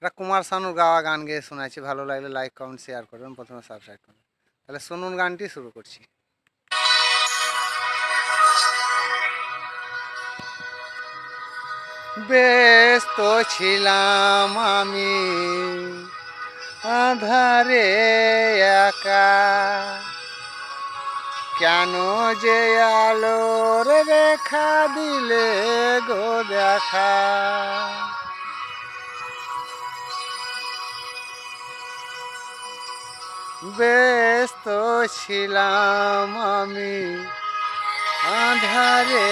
এটা কুমার শানুর গাওয়া গান গেয়ে শোনাচ্ছি, ভালো লাগলে লাইক কমেন্ট শেয়ার করবেন, প্রথমে সাবস্ক্রাইব করবেন। তাহলে শুনুন, গানটি শুরু করছি। ব্যস্ত ছিলাম আমি আধারে একা, কেন যে আলোর রেখা দিলে গো দেখা। ব্যস্ত ছিলাম আমি আধারে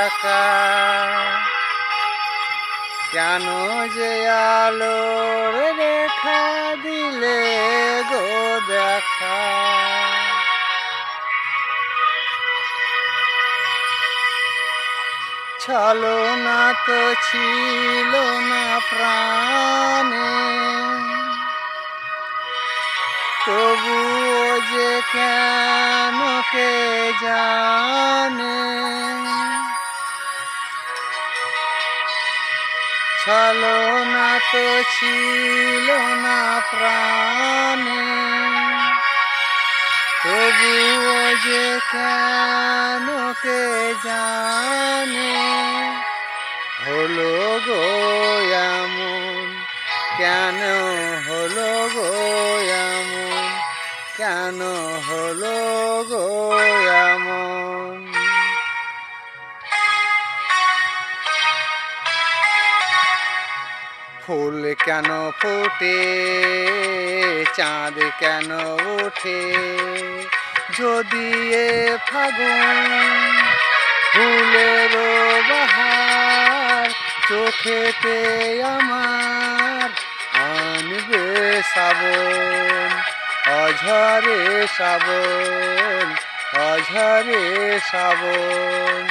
একা, কেন যে আলোর রেখা দিলে গো দেখা। ছলনা তো ছিল না প্রাণে, তবুও যে কেন কে জানে। ছলনা তো ছিল না প্রাণে, তবুও যে কেন কে জানে। হলো গো এমন, কেন হলো গো এমন, কেন হলো গো এমন। ফুল কেন ফোটে, চাঁদ কেন ওঠে, যদি এ ফাগুন ফুলের বাহার চোখেতে আমার আনবে শ্রাবণ, অঝরে শ্রাবণ, অঝরে শ্রাবণ।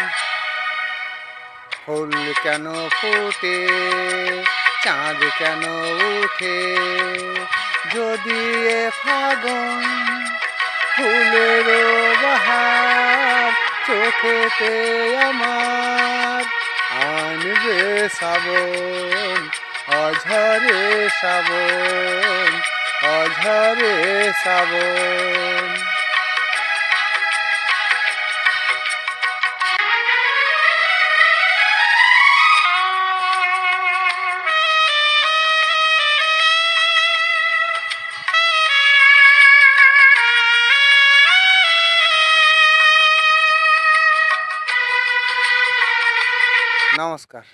ফুল কেন ফোটে, চাঁদ কেন ওঠে, যদি এ ফাগুন ফুলের বাহার চোখেতে আমার আনবে শ্রাবণ, অঝরে শ্রাবণ, অঝরে শ্রাবণ। নমস্কার।